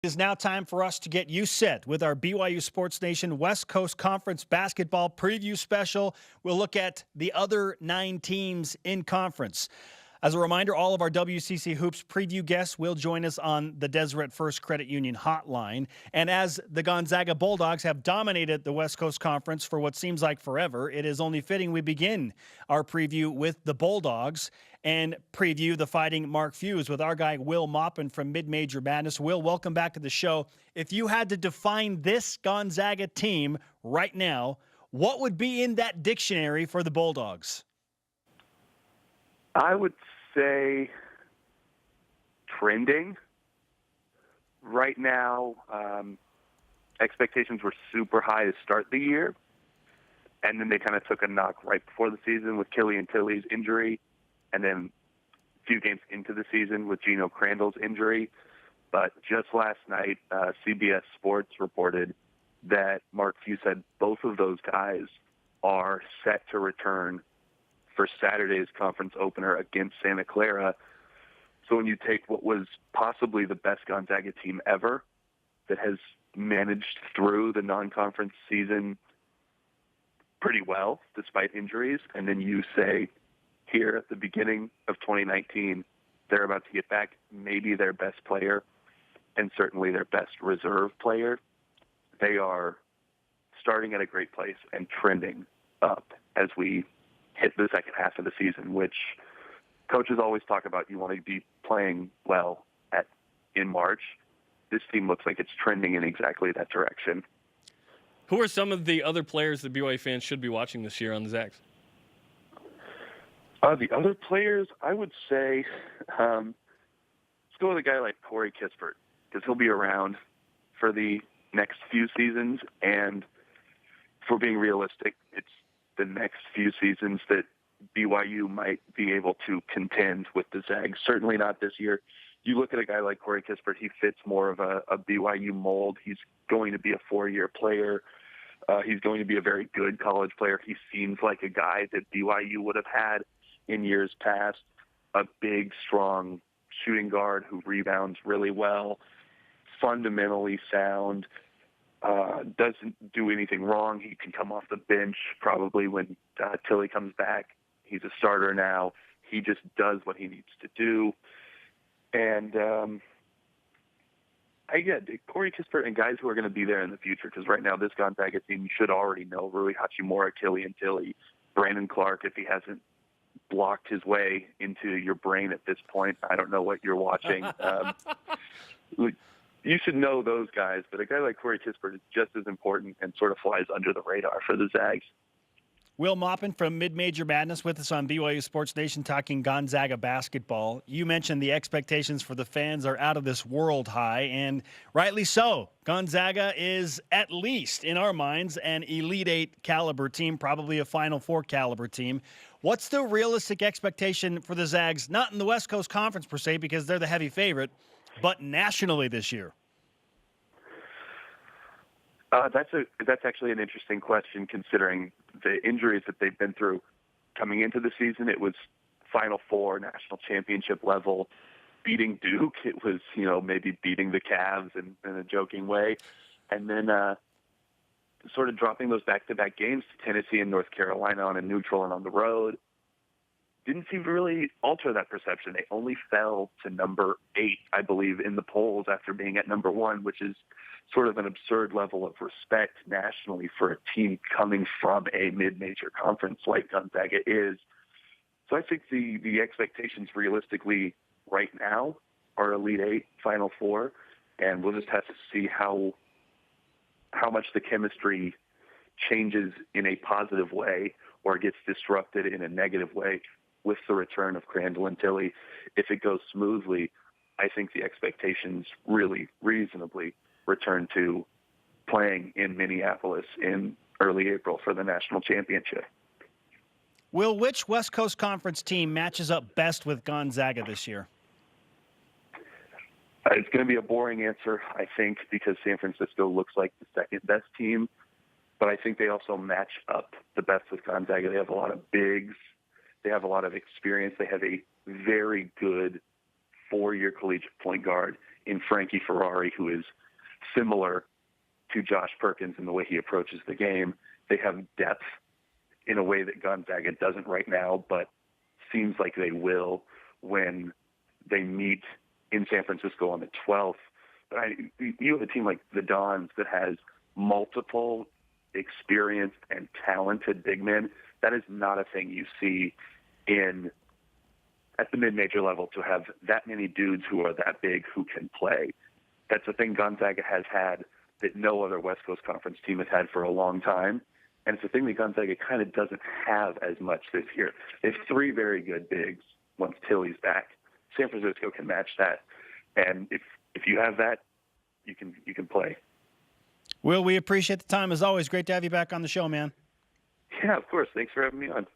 It is now time for us to get you set with our BYU Sports Nation West Coast Conference basketball preview special. We'll look at the other 9 teams in conference. As a reminder, all of our WCC Hoops preview guests will join us on the Deseret First Credit Union hotline. And as the Gonzaga Bulldogs have dominated the West Coast Conference for what seems like forever, it is only fitting we begin our preview with the Bulldogs and preview the Fighting Mark Fuse with our guy Will Maupin from Mid-Major Madness. Will, welcome back to the show. If you had to define this Gonzaga team right now, what would be in that dictionary for the Bulldogs? I would say trending. Right now, expectations were super high to start the year, and then they kind of took a knock right before the season with Killian Tilly's injury, and then a few games into the season with Gino Crandall's injury. But just last night, CBS Sports reported that Mark Few said both of those guys are set to return for Saturday's conference opener against Santa Clara. So when you take what was possibly the best Gonzaga team ever that has managed through the non-conference season pretty well despite injuries, and then you say here at the beginning of 2019, they're about to get back maybe their best player and certainly their best reserve player, they are starting at a great place and trending up as we hit the second half of the season, which coaches always talk about. You want to be playing well in March. This team looks like it's trending in exactly that direction. Who are some of the other players that BYU fans should be watching this year on the Zags? The other players, I would say, let's go with a guy like Corey Kispert, because he'll be around for the next few seasons. And if we're being realistic, it's the next few seasons that BYU might be able to contend with the Zags. Certainly not this year. You look at a guy like Corey Kispert, he fits more of a BYU mold. He's going to be a 4-year player. He's going to be a very good college player. He seems like a guy that BYU would have had in years past, a big, strong shooting guard who rebounds really well, fundamentally sound, doesn't do anything wrong. He can come off the bench probably when Tilly comes back. He's a starter now. He just does what he needs to do. And Corey Kispert and guys who are going to be there in the future, because right now this Gonzaga team, you should already know Rui Hachimura, Killian Tilly, Brandon Clark, if he hasn't blocked his way into your brain at this point. I don't know what you're watching. You should know those guys, but a guy like Corey Kispert is just as important and sort of flies under the radar for the Zags. Will Maupin from Mid-Major Madness with us on BYU Sports Nation talking Gonzaga basketball. You mentioned the expectations for the fans are out of this world high, and rightly so. Gonzaga is, at least in our minds, an Elite Eight caliber team, probably a Final Four caliber team. What's the realistic expectation for the Zags, not in the West Coast Conference per se, because they're the heavy favorite, but nationally this year? That's actually an interesting question, considering the injuries that they've been through. Coming into the season, it was Final Four, national championship level. Beating Duke, it was, maybe beating the Cavs in a joking way. And then sort of dropping those back-to-back games to Tennessee and North Carolina on a neutral and on the road didn't seem to really alter that perception. They only fell to number 8, I believe, in the polls after being at number 1, which is sort of an absurd level of respect nationally for a team coming from a mid-major conference like Gonzaga is. So I think the expectations realistically right now are Elite Eight, Final Four, and we'll just have to see how much the chemistry changes in a positive way or gets disrupted in a negative way with the return of Crandall and Tilly. If it goes smoothly, I think the expectations really reasonably return to playing in Minneapolis in early April for the national championship. Will, which West Coast Conference team matches up best with Gonzaga this year? It's going to be a boring answer, I think, because San Francisco looks like the second best team, but I think they also match up the best with Gonzaga. They have a lot of bigs. They have a lot of experience. They have a very good 4-year collegiate point guard in Frankie Ferrari, who is similar to Josh Perkins in the way he approaches the game. They have depth in a way that Gonzaga doesn't right now, but seems like they will when they meet in San Francisco on the 12th. But you have a team like the Dons that has multiple experienced and talented big men. That is not a thing you see at the mid-major level, to have that many dudes who are that big who can play. That's a thing Gonzaga has had that no other West Coast Conference team has had for a long time. And it's a thing that Gonzaga kind of doesn't have as much this year. They have three very good bigs once Tilly's back. San Francisco can match that. And if you have that, you can play. Will, we appreciate the time as always. Great to have you back on the show, man. Yeah, of course. Thanks for having me on.